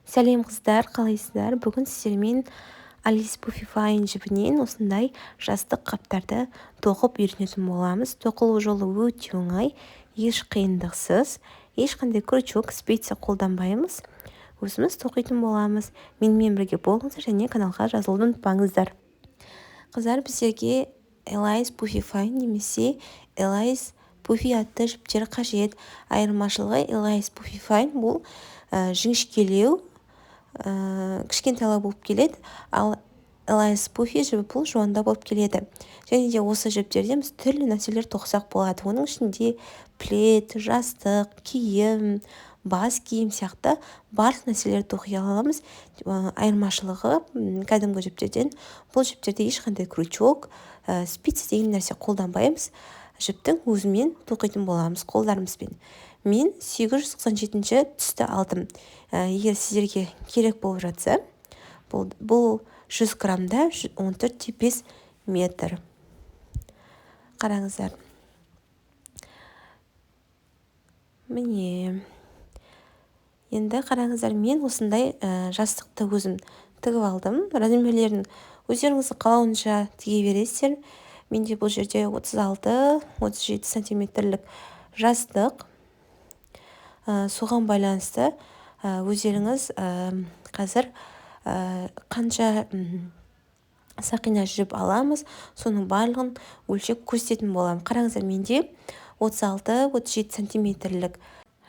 Сәлем қыздар, қалайсыздар? Бүгін сіздермен Alice Puffy Fine жібінен осындай жастық қаптарды тоқып үйренетін боламыз. Тоқылу жолы өте оңай, еш қиындықсыз, ешқандай крючок, спица қолданбаймыз. Өзіміз тоқитын боламыз. Менімен бірге болыңыздар және каналға жазылуды ұмытпаңыздар. Қыздар, біздерге Alice Puffy Fine немесе Alice Puffy атты жіптер қажет. Айырмашылығы Alice Puffy Fine бұл жіңішкелеу, кішкентайлау болып келеді, ал Alice Puffy жібі бұл жуанда болып келеді. Және де осы жіптерден біз түрлі нәрселер тоқсақ болады. Оның ішінде плед, жастық, киім, бас киім сияқты барлық нәрселерді тоқи аламыз. Айырмашылығы кәдімгі жіптерден бұл жіптерде ешқандай крючок, спица деген нәрсе қолданбаймыз. Жіптің өзімен тоқитын боламыз қолдарымызбен. Мен 897 түсті алдым. Егер сіздерге керек болып жатса, бұл 100 граммда 14,5 метр. Қараңыздар. Міне. Енді қараңыздар, мен осындай жастықты өзім тігіп алдым. Размерлерін өздеріңіздің қалауынша тіге бересіздер. Менде бұл жерде 36-37 сантиметрлік жастық. Соған байланысты өздеріңіз қазір қанша сақина жіп аламыз, соның барлығын өлшеп көрсететін боламын. Қараңыздар, менде 36-37 сантиметрлік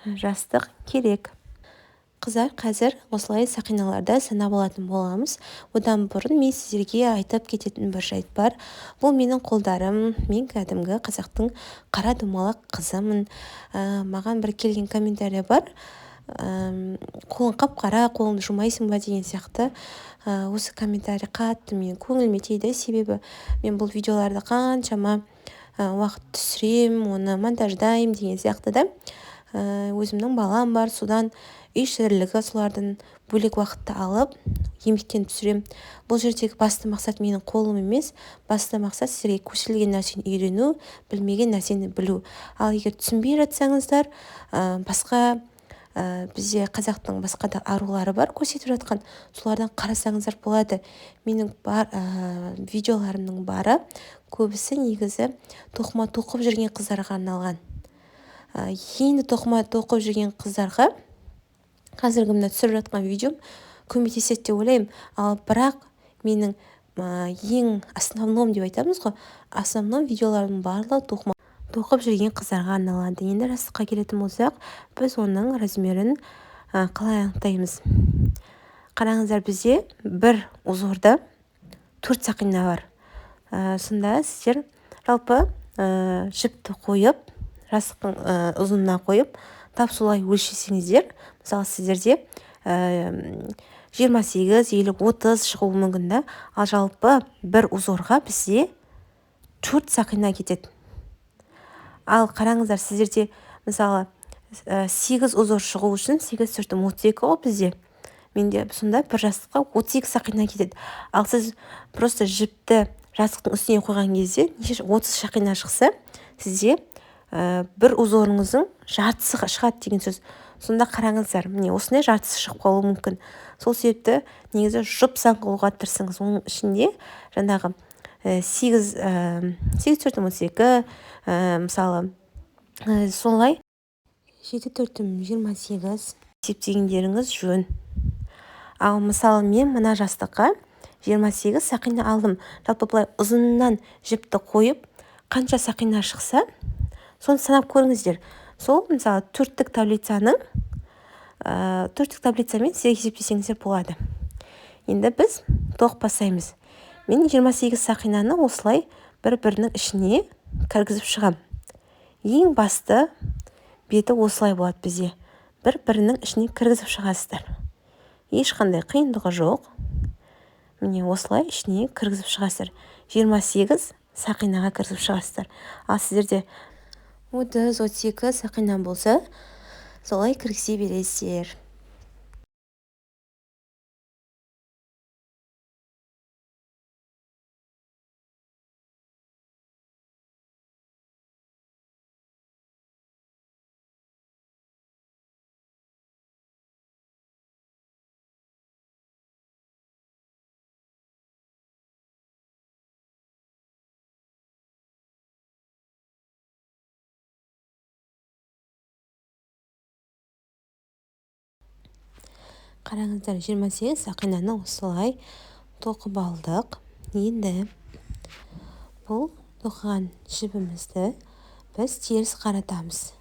жастық керек. Қыздар, қазір осылай сақиналарда санап алатын боламыз. Одан бұрын мен сіздерге айтып кететін бір жайт бар. Бұл менің қолдарым. Мен кәдімгі қазақтың қара домалақ қызымын. Маған бір келген комментарий бар. Қолың қап-қара, қолыңды жумайсың ба деген сияқты. Осы комментарий қатты мен көңіліме тиді. Себебі мен бұл видеоларды қаншама уақыт түсірем, оны монтаждаймын деген сияқты да. Өзімнің балам бар, содан үй шаруашылығы, солардан бөлек уақытты алып еңбектен түсірем. Бұл жердегі басты мақсат менің қолым емес, басты мақсат сіздерге көшірілген нәрсені үйрену, білмеген нәрсені білу. Ал егер түсінбей жатсаңыздар, басқа бізде қазақтың басқа да арулары бар көрсетіп жатқан, солардан қарасаңыздар болады. Менің видеоларымның бары көбісі негізі тоқыма тоқып жүрген қыздарға арналған. Енді тоқыма тоқып жүрген қыздарға қазіргі мына түсіріп жатқан видеом көмектеседі деп ойлаймын. Ал бірақ менің ең основном деп айтамыз ғой, основном видеолардың барлығы тоқыма тоқып жүрген қыздарға арналады. Енді жастыққа келетін болсақ, біз оның размерін қалай анықтаймыз? Қараңыздар, бізде бір узорда 4 сақина бар. Сонда сіздер жалпы жіпті қойып, жастықтың ұзынына қойып, тап солай өлшесеңіздер, мысалы сіздерде 28, 50, 30 шығуы мүмкін да, ал жалпы бір узорға бізде 4 сақина кетеді. Ал қараңыздар, сіздерде мысалы 8 узор шығу үшін 8 4 32 ғой бізде. Менде сонда бір жастыққа 32 сақина кетеді. Ал сіз просто жіпті жастықтың үстіне қойған кезде 30 сақина шықса, сізде бір узорыңыздың жартысы шығады деген сөз. Сонда қараңыздар, міне осындай жартысы шығып қалуы мүмкін. Сол себепті негізі жұп сан қылуға тырысыңыз. Оның ішінде жаңағы 8 4 32, мысалы солай 7 4 28 есептегендеріңіз жөн. Ал мысалы мен мына жастыққа 28 сақина алдым. Жалпы былай ұзыннан жіпті қойып, қанша сақина шықса, соны санап көріңіздер. Сол мысалы төрттік таблицамен сіздер есептесеңіздер болады. Енді біз тоқып бастаймыз. Мен 28 сақинаны осылай бір-бірінің ішіне кіргізіп шығам. Ең басты беті осылай болады бізде. Бір-бірінің ішіне кіргізіп шығасыздар. Ешқандай қиындығы жоқ. Міне осылай ішіне кіргізіп шығасыздар. 28 сақинаға кіргізіп шығасыздар. Ал сіздерде 30-32 сақина болса, солай кіргізе бересіздер. Қараңыздар, 28 сақинаны осылай тоқып алдық. Енді бұл тоқыған жібімізді біз теріс қаратамыз.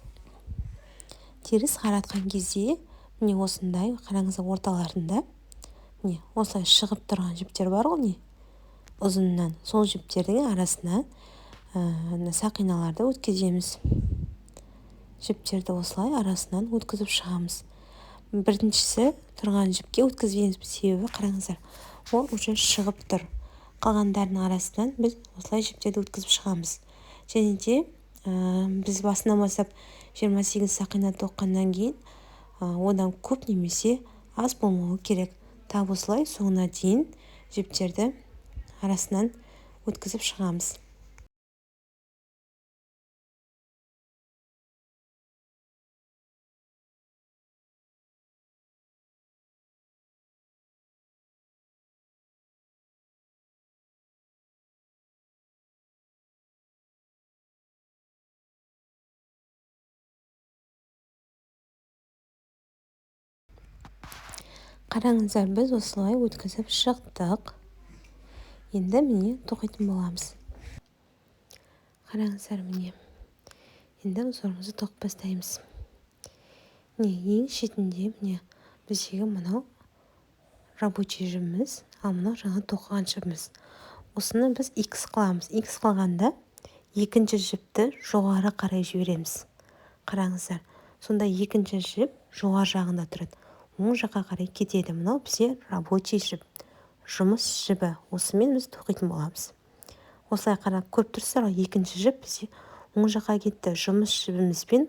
Теріс қаратқан кезде міне осындай, қараңыздар, орталарында міне осылай шығып тұрған жіптер бар ғой, не ұзыннан. Сол жіптердің арасына сақиналарды өткіземіз. Жіптерді осылай арасынан өткізіп шығамыз. Біріншісі тұрған жіпке өткізбейміз, себебі қараңыздар, ол уже шығып тұр. Қалғандарының арасынан біз осылай жіптерді өткізіп шығамыз. Және де біз басынан бастап 28 сақина тоққаннан кейін одан көп немесе аз болмауы керек. Тап осылай соңына дейін жіптерді арасынан өткізіп шығамыз. Қараңыздар, біз осылай өткізіп шықтық. Енді міне тоқитын боламыз. Қараңыздар, міне. Енді узорымызды тоқып бастаймыз. Міне ең шетінде міне біздегі мынау рабочий жібіміз, ал мынау жаңа тоқыған жібіміз. Осыны біз X қыламыз. X қылғанда екінші жіпті жоғары қарай жібереміз. Қараңыздар, сонда екінші жіп жоғары жағында тұрады. Оң жаққа қарай кетеді. Мынау бізде рабочий жіп, жұмыс жібі. Осымен біз тоқитын боламыз. Осылай қарап көріп тұрсыздар ғой, екінші жіп бізде оң жаққа кетті. Жұмыс жібімізбен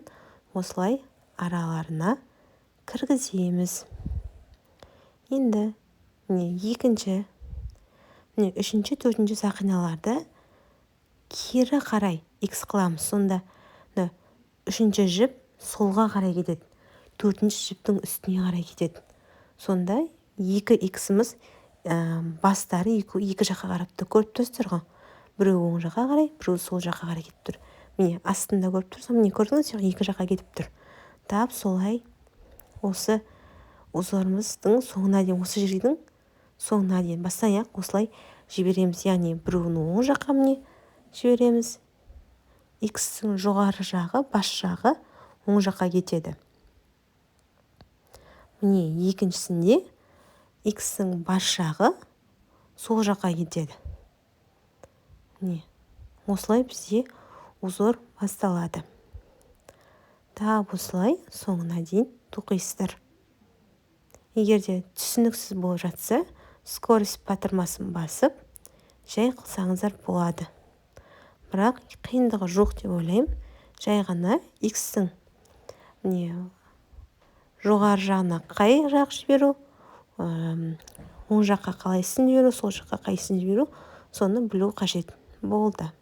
осылай араларына кіргіземіз. Енді міне екінші, міне үшінші, төртінші сақиналарды кері қарай X қыламыз. Сонда үшінші жіп солға қарай кетеді. Төртінші жіптің үстіне қарай кетеді. Сонда екі X-іміз бастары екі жаққа қарап тұр. Көріп тұрсыздар ғой. Біреу оң жаққа қарай, біреу сол жаққа қарай кетіп тұр. Міне астында көріп тұрсам, міне көрдіңіз бе, екі жаққа кетіп тұр. Тап солай осы узорымыздың соңына дейін, осы жердің соңына дейін бастан аяқ осылай жібереміз. Яғни біреуін оң жаққа міне жібереміз. X-ің жоғары жағы, бас жағы оң жаққа кетеді. Міне екіншісінде X-ің бас жағы сол жаққа кетеді. Міне осылай бізде узор басталады. Тап осылай соңына дейін тоқисыздар. Егер де түсініксіз болып жатса, скорость батырмасын басып, жай қылсаңыздар болады. Бірақ қиындығы жоқ деп ойлаймын. Жай ғана X-ің жоғары жағына қай жақ жіберу, оң жаққа қалайсын жіберу, сол жаққа қайсын жіберу, соны білу қажет болды.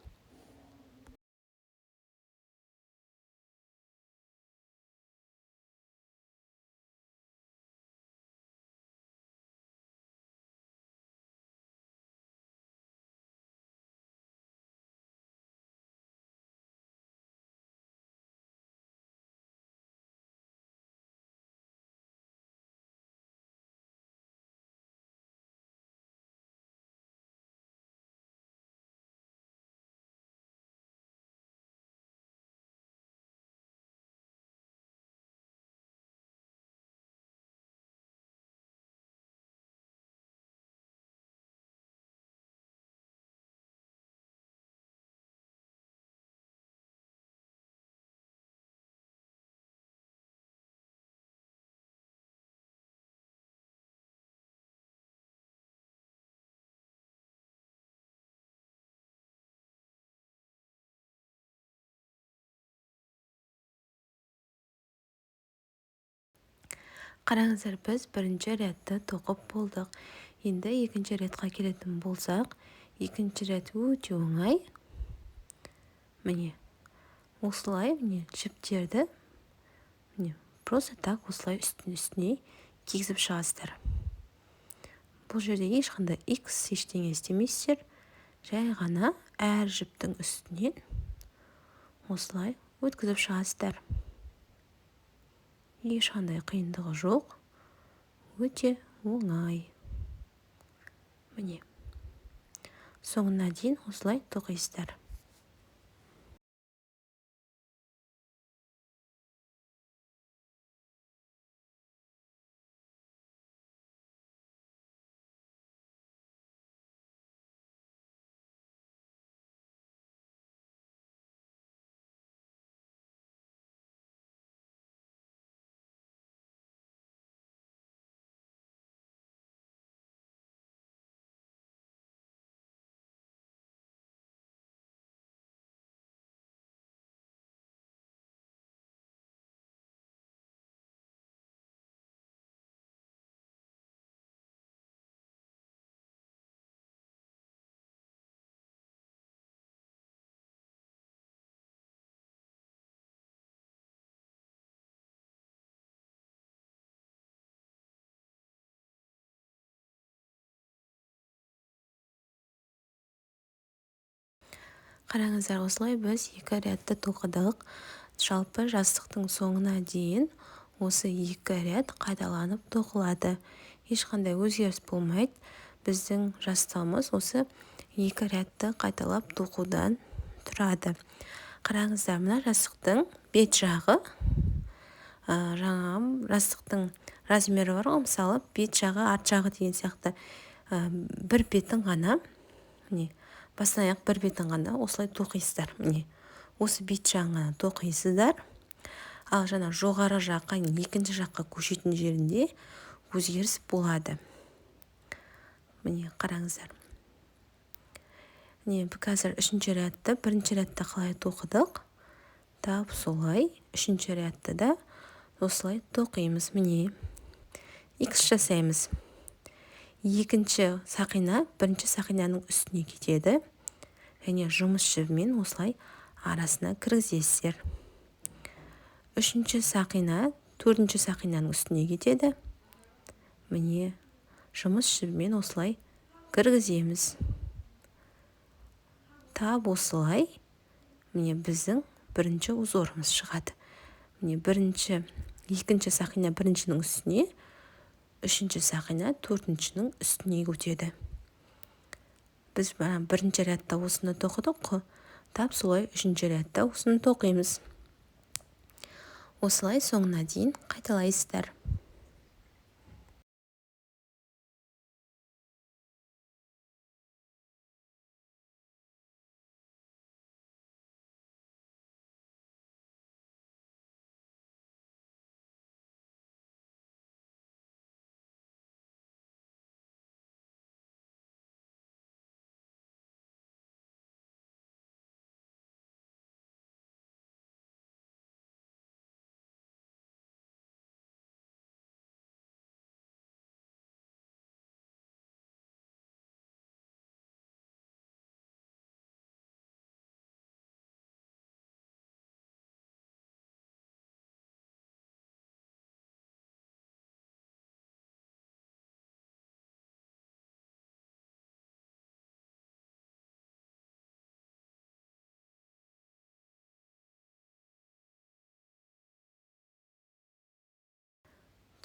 Қараңыздар, біз бірінші рядты тоқып болдық. Енді екінші рядқа келетін болсақ, екінші ряд өте оңай. Міне осылай міне жіптерді міне просто так осылай үстіне кигізіп шығасыздар. Бұл жерде ешқандай X ештеңе істемейсіздер. Жай ғана әр жіптің үстінен осылай өткізіп шығасыздар. Ешқандай қиындығы жоқ. өте оңай. Міне, соңына дейін осылай тоқисыздар. Қараңыздар, осылай біз 2 рядты тоқыдық. Жалпы жастықтың соңына дейін осы 2 ряд қайталанып тоқылады. Ешқандай өзгеріс болмайды. Біздің жастығымыз осы 2 рядты қайталап тоқудан тұрады. Қараңыздар, мына жастықтың бет жағы, жаңағы жастықтың размері бар ғой, мысалы бет жағы, арт жағы деген сияқты бір бетін ғана, міне, бастан аяқ бір бетін ғана осылай тоқисыздар. Міне, осы бет жағына тоқисыздар. Ал жаңа жоғары жаққа, екінші жаққа көшетін жерінде өзгеріс болады. Міне, қараңыздар. Міне, қазір 3-ші рядты, 1-ші рядты қалай тоқыдық? Тап солай 3-ші рядты да осылай тоқимыз. Міне, X жасаймыз. 2-ші сақина 1-ші сақинаның үстіне кетеді. Және жұмыс жібімен осылай арасына кіргізесіздер. 3-ші сақина 4-ші сақинаның үстіне кетеді. Міне, жұмыс жібімен осылай кіргіземіз. Тап осылай, міне, біздің 1-ші узорымыз шығады. Міне, 2-ші сақина 1-шінің үстіне, 3-ші сақина 4-шінің үстіне өтеді. Біз 1-ші рядта осыны тоқыдық, тап солай 3-ші рядта осыны тоқимыз. Осылай соңына дейін қайталайсыздар.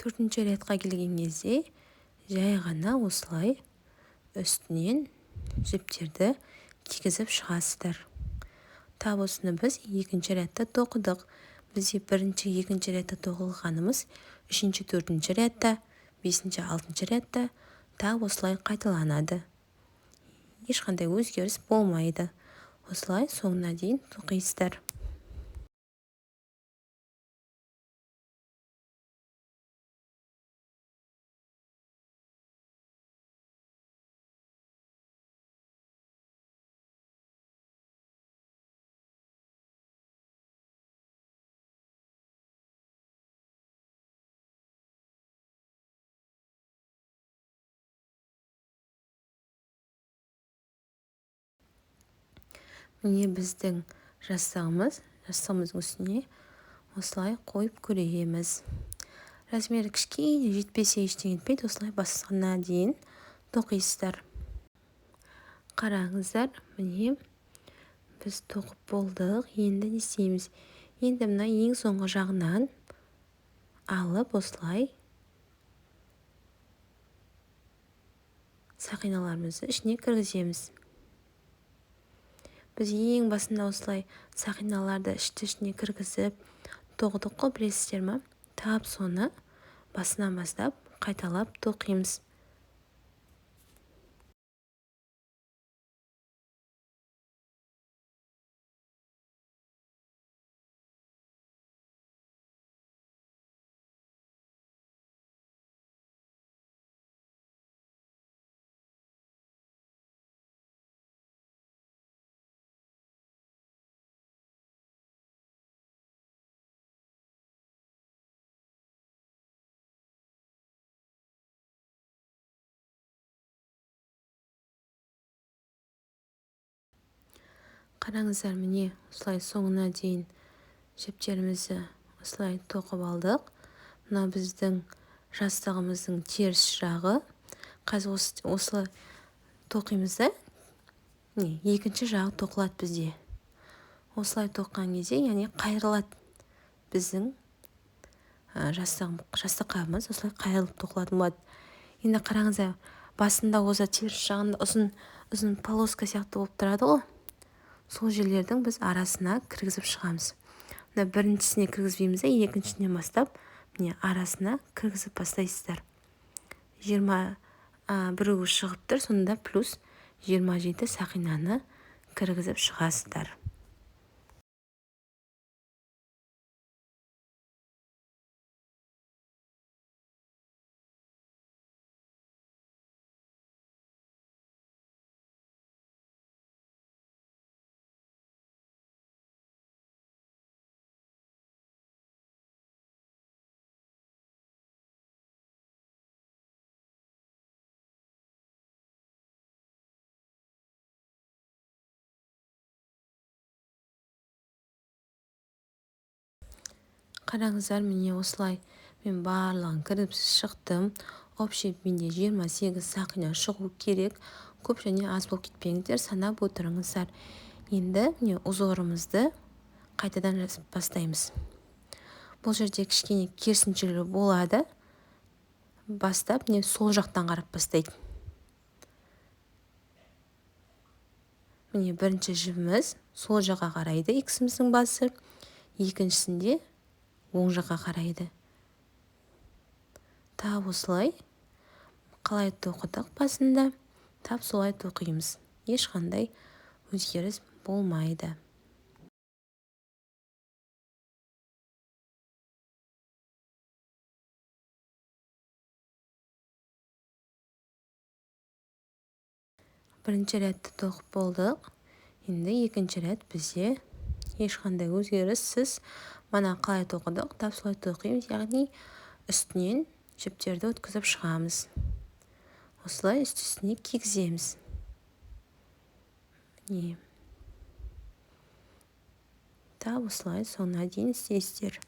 Төртінші рядқа келген кезде жай ғана осылай үстінен жіптерді кигізіп шығасыздар. Тап осыны біз 2-ші рядта тоқыдық. Бізде 1-ші, 2-ші рядта тоқылғанымыз 3-ші, 4-ші рядта, 5-ші, 6-ші рядта тап осылай қайталанады. Ешқандай өзгеріс болмайды. Осылай соңына дейін тоқисыздар. Міне, біздің жастығымыздың үстіне осылай қойып көреміз. Размері кішкене жетпесе ештеңе етпейді, осылай басына дейін тоқисыздар. Қараңыздар, міне, біз тоқып болдық. Енді не істейміз? Енді мына ең соңғы жағынан алып осылай сақиналарымызды ішіне кіргіземіз. Біз ең басында осылай сақиналарды ішіне кіргізіп тоқыдық қой, білесіздер ме? Тап соны басынан бастап қайталап тоқимыз. Қараңыздар, міне осылай соңына дейін жіптерімізді осылай тоқып алдық. Мына біздің жастығымыздың теріс жағы. Қазір осылай тоқимыз да, екінші жағы тоқылады бізде. Осылай тоққан кезде, яғни қайрылады біздің жастық қабымыз, осылай қайрылып тоқылатын болады. Енді қараңыздар, басында осы теріс жағында ұзын полоска сияқты болып тұрады ғой. Сол жерлердің біз арасына кіргізіп шығамыз. Мына біріншісіне кіргізбейміз, екіншісінен бастап міне арасына кіргізіп бастайсыздар. 21 шығып тұр, сонда плюс 27 сақинаны кіргізіп шығасыздар. Қараңыздар, міне осылай мен барлығын кіріп шықтым. Общий менде 28 сақина шығу керек. Көп және аз болып кетпеңіздер, санап отырыңыздар. Енді міне узорымызды қайтадан бастаймыз. Бұл жерде кішкене керісіншелер болады. Бастап міне сол жақтан қарап бастайды. Міне бірінші жібіміз сол жаққа қарайды, иксіміздің басы. Екіншісінде оң жаққа қарайды. Тап осылай қалай тоқыдық басында, тап солай тоқимыз. Ешқандай өзгеріс болмайды. Бірінші рәтті тоқып болдық. Енді екінші рәт бізде ешқандай өзгеріссіз. Мана қалай тоқыдық, тап солай тоқимыз, яғни үстінен жіптерді өткізіп шығамыз. Осылай үстіне кигіземіз. Тап осылай соңына дейін істейсіздер.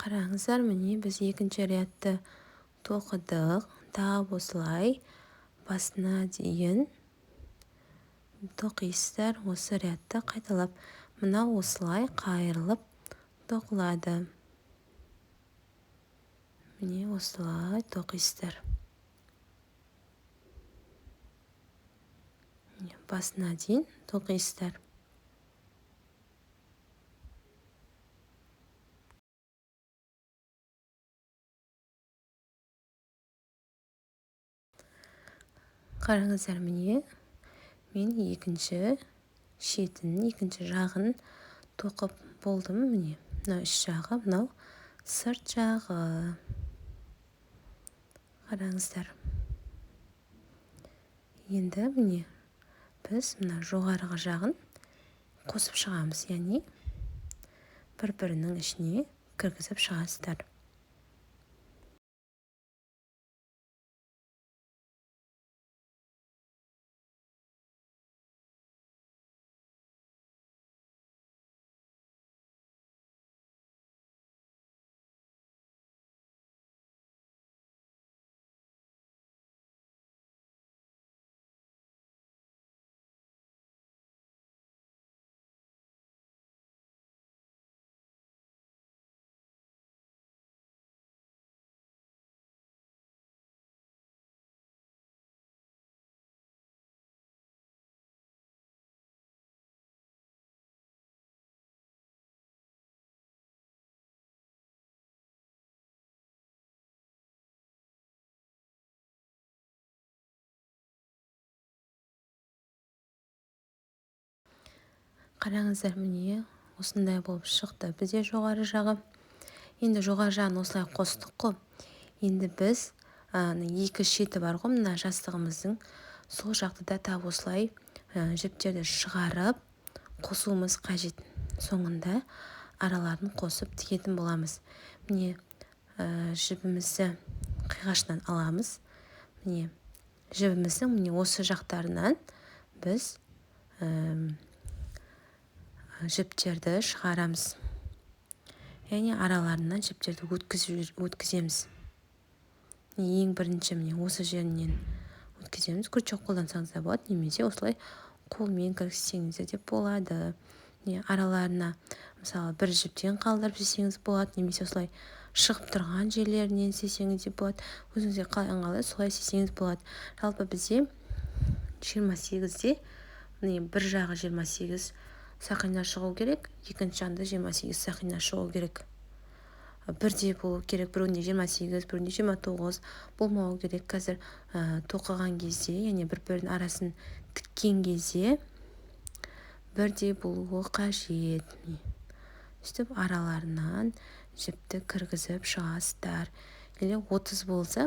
Қараңыздар, міне біз екінші рядты тоқыдық. Тап осылай басына дейін тоқисыздар. Осы рядты қайталап, мына осылай қайырылып тоқылады. Міне осылай тоқисыздар. Басына дейін тоқисыздар. Қараңыздар, міне мен екінші шетін, екінші жағын тоқып болдым. Міне мынау іш жағы, мынау сырт жағы. Қараңыздар. Енді міне біз мына жоғарғы жағын қосып шығамыз, яғни бір-бірінің ішіне кіргізіп шығасыздар. Қараңыздар, міне осындай болып шықты бізде жоғары жағы. Енді жоғары жағын осылай қостық қой. Енді біз екі шеті бар ғой мына жастығымыздың, сол жақты да тап осылай жіптерді шығарып қосуымыз қажет. Соңында араларын қосып тігетін боламыз. Міне жібімізді қиғашынан аламыз. Міне жібіміздің міне осы жақтарынан біз жіптерді шығарамыз. Яғни араларынан жіптерді өткіземіз. Ең бірінші міне осы жерінен өткіземіз. Крючок қолдансаңыз да болады, немесе осылай қолмен кіргізсеңіз де болады. Араларына мысалы бір жіптен қалдырып істесеңіз болады, немесе осылай шығып тұрған жерлерінен істесеңіз де болады. Өзіңізге қалай ыңғайлы солай істесеңіз болады. Жалпы бізде 28-де міне бір жағы 28 сақина шығу керек, екінші жағында 28 сақина шығу керек. Бірдей болу керек, біреуінде 28, біреуінде 29 болмауы керек. Қазір тоқыған кезде, яғни бір-бірінің арасын тіккен кезде бірдей болуы қажет. Сөйтіп араларынан жіпті кіргізіп шығасыздар. Или 30 болса,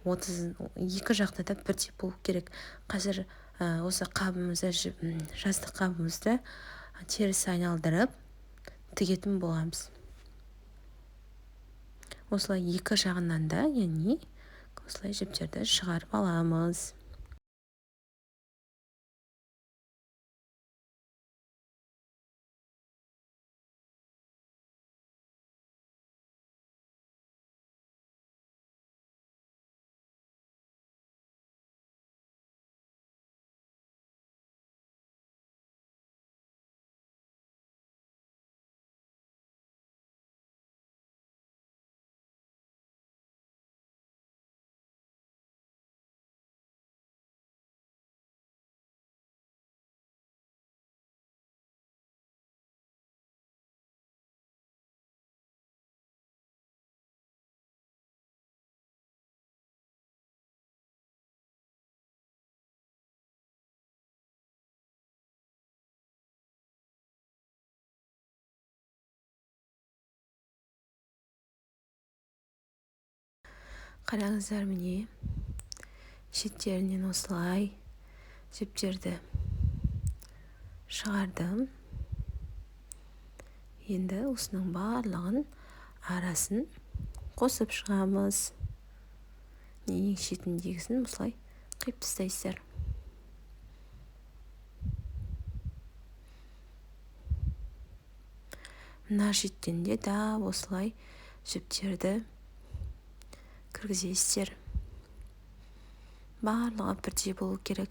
30 екі жақта да бірдей болу керек. Қазір осы қабымызды, жастық қабымызды теріс айналдырып тігетін боламыз. Осылай екі жағынан да, яғни осылай жіптерді шығарып аламыз. Қараңыздар, міне шеттерінен осылай жіптерді шығардым. Енді осының барлығын арасын қосып шығамыз. Ең шетіндегісін осылай қиып тастайсыздар. Мына шеттен де осылай жіптерді кіргізесіздер. Барлығы бірдей болу керек.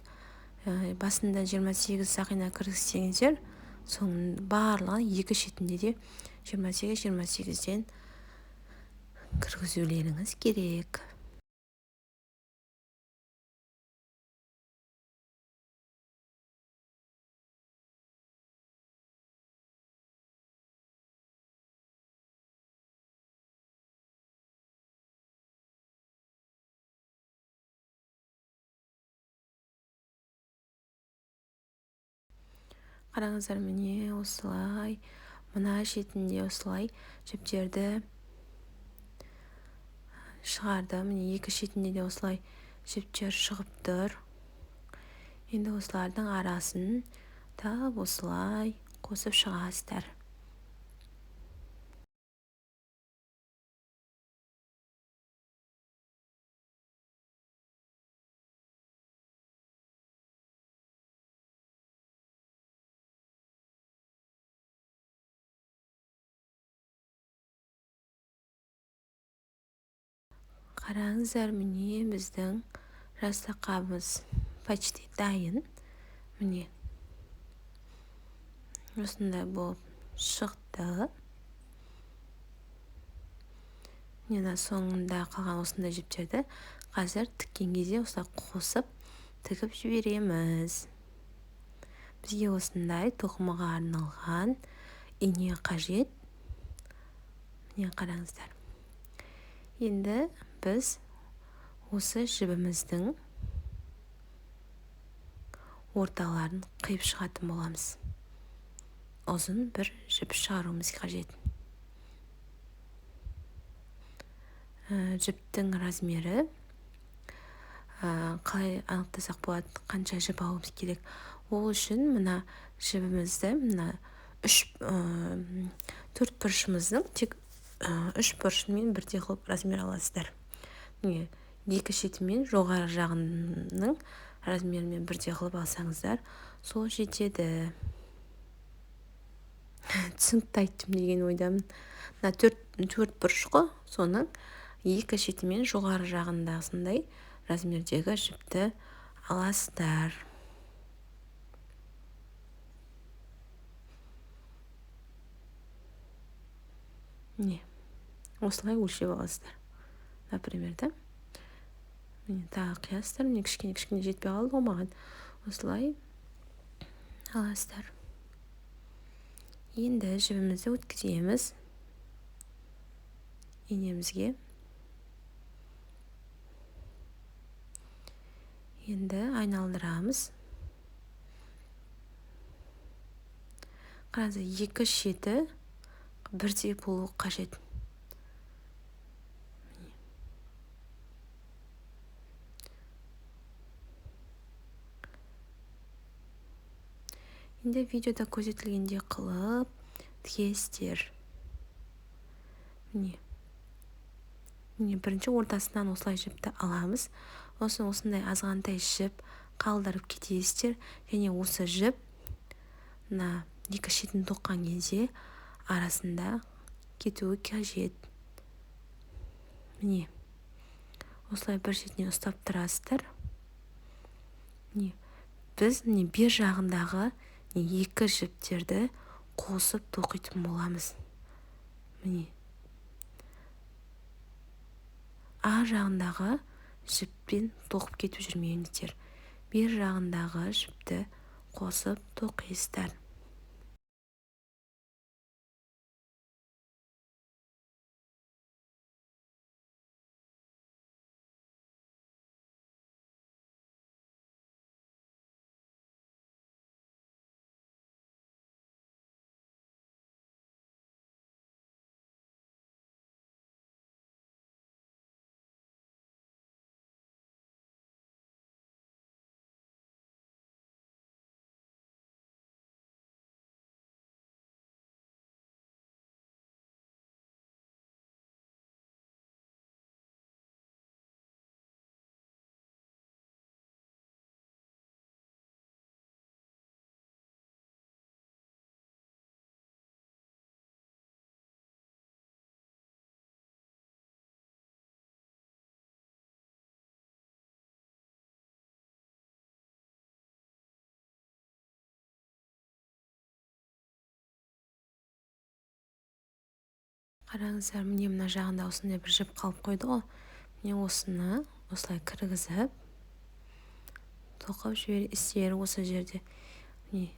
Басында 28 сақина кіргізсеңіздер, соның барлығы екі шетінде де 28-28-ден кіргізулеріңіз керек. Қараңыздар, міне осылай, мына шетінде осылай жіптерді шығарды. Міне екі шетінде де осылай жіптер шығып тұр. Енді осылардың арасын тап осылай қосып шығасыздар. Қараңыздар, міне біздің жастық қабымыз почти дайын. Міне осындай болып шықты. Міне соңында қалған осындай жіптерді қазір тіккен кезде осылай қосып тігіп жібереміз. Бізге осындай тоқымаға арналған ине қажет. Міне қараңыздар. Енді біз осы жібіміздің орталарын қиып шығатын боламыз. Ұзын бір жіп шығаруымыз қажет. Жіптің размері қалай анықтасақ болады, қанша жіп алуымыз керек. Ол үшін мына жібімізді төрт бұрышымыздың тек үш бұрышымен бірдей қылып размер аласыздар. Міне екі шетімен жоғары жағының размерімен бірдей қылып алсаңыздар, сол жетеді. Түсінікті айттым деген ойдамын. Мына төрт бұрыш қой, соның екі шетімен жоғары жағындағысындай размердегі жіпті аласыздар. Міне осылай өлшеп аласыздар. Например, да? Міне тағы қиясыздар. Міне кішкене жетпей қалды ғой маған. Осылай аласыздар. Енді жібімізді өткіземіз инемізге. Енді айналдырамыз. Қараңыздар, екі шеті бірдей болу қажет. Енді видеода көрсетілгендей қылып тігесіздер. Міне бірінші ортасынан осылай жіпті аламыз. Осындай азғантай жіп қалдырып кетесіздер. Және осы жіп екі шетін тоққан кезде арасында кетуі қажет. Міне осылай бір шетінен ұстап тұрасыздар. Біз бер жағындағы екі жіптерді қосып тоқитын боламыз. Міне ар жағындағы жіппен тоқып кетіп жүрмеңіздер. Бер жағындағы жіпті қосып тоқисыздар. Қараңыздар, міне мына жағында осындай бір жіп қалып қойды ғой. Міне осыны осылай кіргізіп тоқып жібересіздер. Осы жерде міне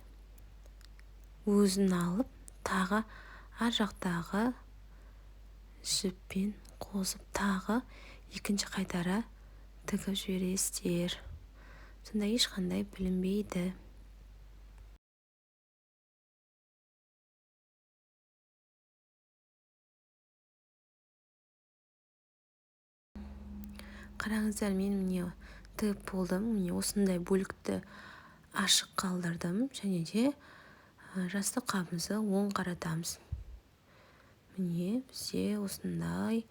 өзін алып, тағы ар жақтағы жіппен қосып тағы екінші қайтара тігіп жібересіздер. Сонда ешқандай білінбейді. Қараңыздар, мен міне тігіп болдым. Міне осындай бөлікті ашық қалдырдым, және де жастық қабымызды оң қаратамыз. Міне бізде осындай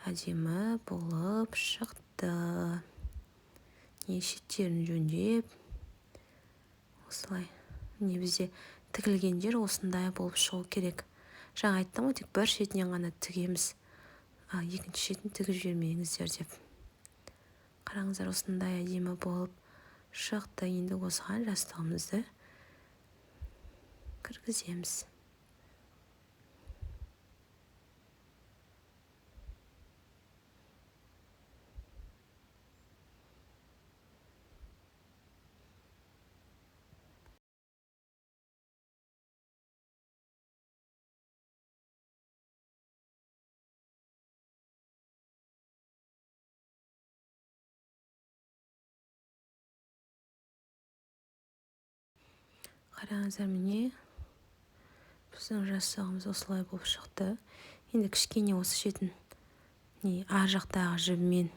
әдемі болып шықты. Шеттерін жөндеп осылай. Міне бізде тігілген жер осындай болып шығу керек. Жаңа айттым ғой, тек бір шетінен ғана тігеміз, екінші шетін тігіп жібермеңіздер деп. Қараңыздар, осындай әдемі болып шықты. Енді осыған жастығымызды кіргіземіз. Қараңыздар, міне біздің жастығымыз осылай болып шықты. Енді кішкене осы шетін ар жақтағы жібімен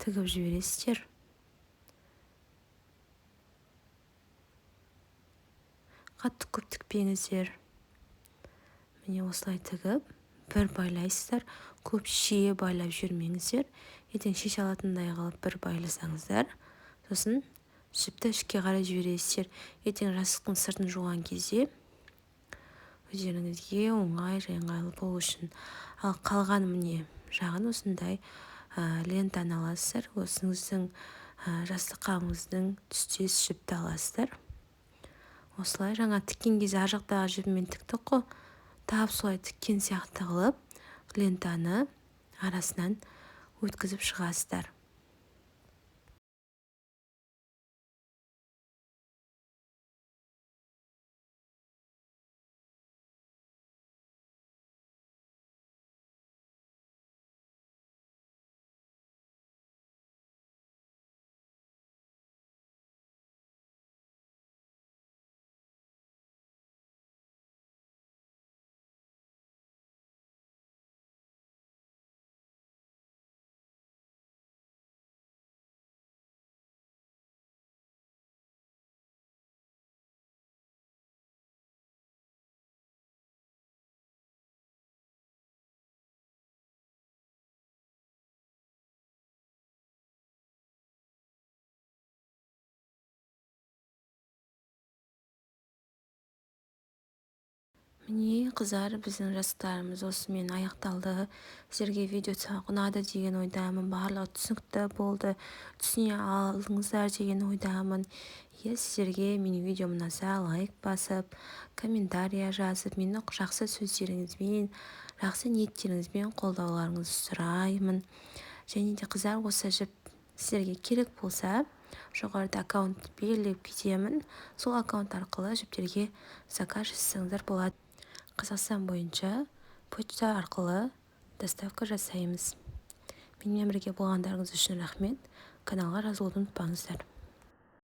тігіп жібересіздер. Қатты көп тікпеңіздер. Міне осылай тігіп бір байлайсыздар. Көп шие байлап жүрмеңіздер. Ертең шеше алатындай қылып бір байласаңыздар, сосын жіпті ішке қарай жібересіздер. Ертең жастықтың сыртын жуған кезде өздеріңізге оңай ыңғайлы болу үшін. Ал қалған міне жағын осындай лентаны аласыздар. Өзіңіздің жастық қабыңыздың түстес жіпті аласыздар. Осылай жаңа тіккен кезде ар жақтағы жібімен тіктік қой, тап солай тіккен сияқты қылып лентаны арасынан өткізіп шығасыздар. Міне қыздар, біздің жастықтарымыз осымен аяқталды. Сіздерге видео ұнады деген ойдамын. Барлығы түсінікті болды, түсіне алдыңыздар деген ойдамын. Сіздерге менің видеом ұнаса, лайк басып, комментария жазып, мені жақсы сөздеріңізбен, жақсы ниеттеріңізбен қолдауларыңызды сұраймын. Және де қыздар, осы жіп сіздерге керек болса, жоғарыда аккаунт белгілеп кетемін. Сол аккаунт арқылы жіптерге заказ жасасаңыздар болады. Қазақстан бойынша почта арқылы доставка жасаймыз. Менімен бірге болғандарыңыз үшін рахмет. Каналға жазылуды ұмытпаңыздар.